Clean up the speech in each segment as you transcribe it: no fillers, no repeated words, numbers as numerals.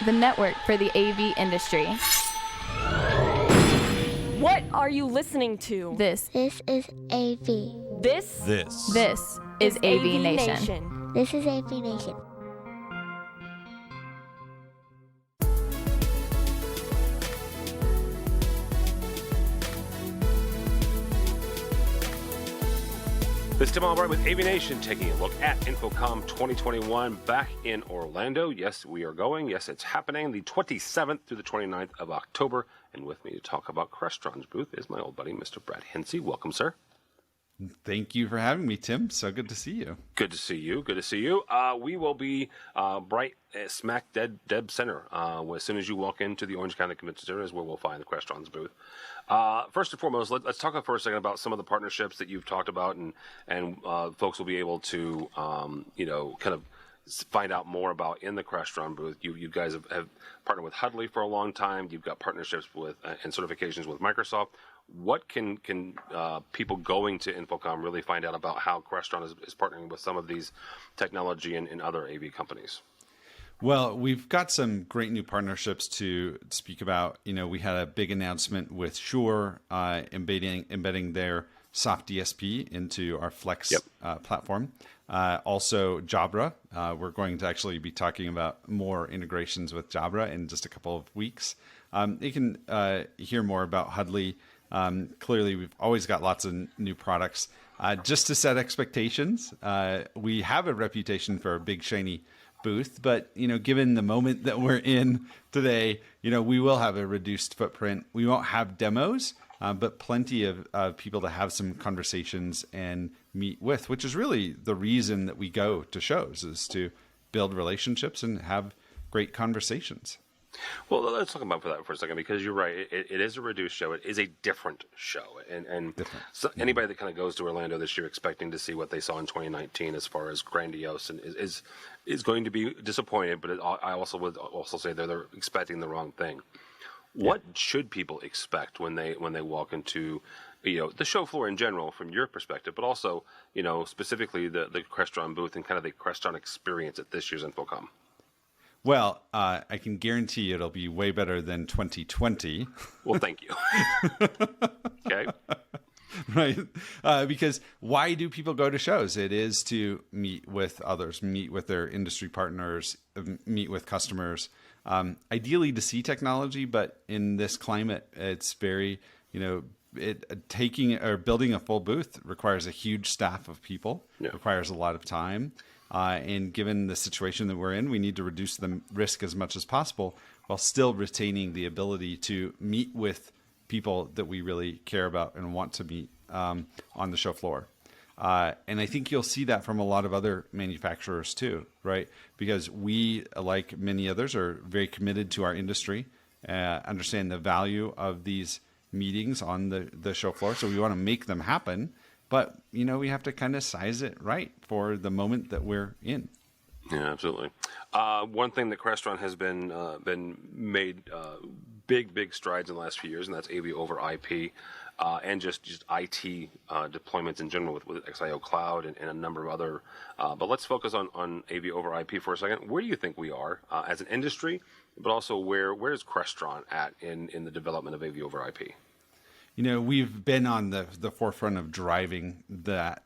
the network for the AV industry. What are you listening to? This This is AV. This is AVNation. This is AVNation. This is Tim Albright with AVNation, taking a look at InfoComm 2021 back in Orlando. Yes, we are going. Yes, it's happening the 27th through the 29th of October. And with me to talk about Crestron's booth is my old buddy, Mr. Brad Hinsey. Welcome, sir. Thank you for having me, Tim. So good to see you. Good to see you. Good to see you. We will be right smack dead center. As soon as you walk into the Orange County Convention Center is where we'll find the Crestron's booth. First and foremost, let's talk for a second about some of the partnerships that you've talked about, and folks will be able to, kind of find out more about in the Crestron booth. You guys have partnered with Huddly for a long time. You've got partnerships with and certifications with Microsoft. What can people going to InfoComm really find out about how Crestron is partnering with some of these technology and other AV companies? Well, we've got some great new partnerships to speak about. We had a big announcement with Shure embedding their soft DSP into our Flex platform. Also, Jabra. We're going to actually be talking about more integrations with Jabra in just a couple of weeks. You can hear more about Huddly. Clearly, we've always got lots of new products. Just to set expectations, we have a reputation for a big, shiny booth, but given the moment that we're in today, we will have a reduced footprint. We won't have demos, but plenty of people to have some conversations and meet with, which is really the reason that we go to shows, is to build relationships and have great conversations. Well, let's talk about that for a second, because you're right. It is a reduced show. It is a different show. And different. So anybody that kind of goes to Orlando this year expecting to see what they saw in 2019 as far as grandiose and is going to be disappointed, but I also would also say they're expecting the wrong thing. What should people expect when they walk into the show floor in general from your perspective, but also specifically the Crestron booth and kind of the Crestron experience at this year's InfoComm? Well, I can guarantee you it'll be way better than 2020. Well, thank you. Okay. Right. Because why do people go to shows? It is to meet with others, meet with their industry partners, meet with customers, ideally to see technology. But in this climate, it's very, taking or building a full booth requires a huge staff of people, requires a lot of time. And given the situation that we're in, we need to reduce the risk as much as possible while still retaining the ability to meet with people that we really care about and want to meet on the show floor. And I think you'll see that from a lot of other manufacturers too, right? Because we, like many others, are very committed to our industry, understand the value of these meetings on the show floor. So we want to make them happen. But, we have to kind of size it right for the moment that we're in. Yeah, absolutely. One thing that Crestron has been made big strides in the last few years, and that's AV over IP and just IT deployments in general with XIO Cloud and a number of other. But let's focus on AV over IP for a second. Where do you think we are as an industry, but also where is Crestron at in the development of AV over IP? We've been on the forefront of driving that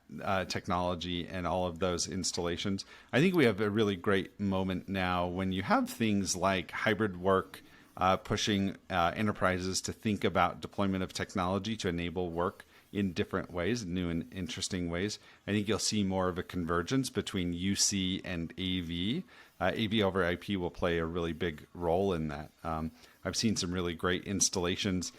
technology and all of those installations. I think we have a really great moment now when you have things like hybrid work, pushing enterprises to think about deployment of technology to enable work in different ways, new and interesting ways. I think you'll see more of a convergence between UC and AV. AV over IP will play a really big role in that. I've seen some really great installations,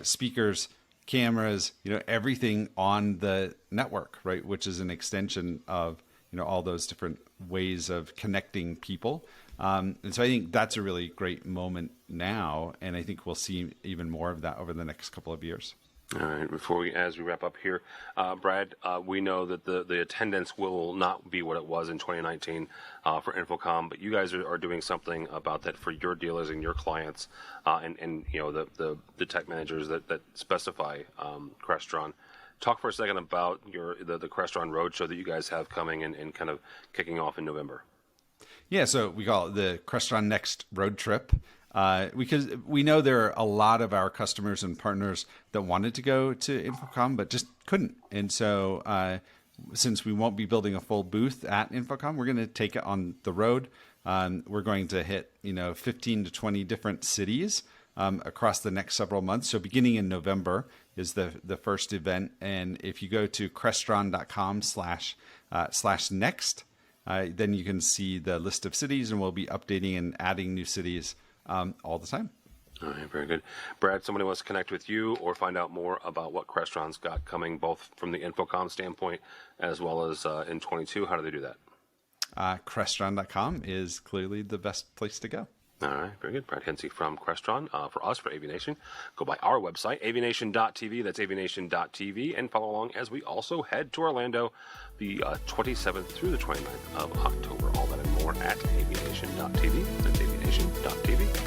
speakers, cameras, everything on the network, right? Which is an extension of, all those different ways of connecting people. And so I think that's a really great moment now. And I think we'll see even more of that over the next couple of years. All right. As we wrap up here, Brad, we know that the attendance will not be what it was in 2019 for InfoComm, but you guys are doing something about that for your dealers and your clients, and the tech managers that specify Crestron. Talk for a second about the Crestron Roadshow that you guys have coming and kind of kicking off in November. Yeah, so we call it the Crestron Next Road Trip because we know there are a lot of our customers and partners that wanted to go to InfoComm but just couldn't. And so since we won't be building a full booth at InfoComm, we're going to take it on the road. We're going to hit 15 to 20 different cities across the next several months. So beginning in November is the first event. And if you go to crestron.com/next, then you can see the list of cities, and we'll be updating and adding new cities all the time. All right, very good. Brad, somebody wants to connect with you or find out more about what Crestron's got coming, both from the InfoComm standpoint as well as in 22. How do they do that? Crestron.com is clearly the best place to go. All right, very good. Brad Hensey from Crestron. For us, for AVNation, go by our website, avnation.tv. That's avnation.tv. And follow along as we also head to Orlando the 27th through the 29th of October. All that and more at avnation.tv. That's avnation.tv.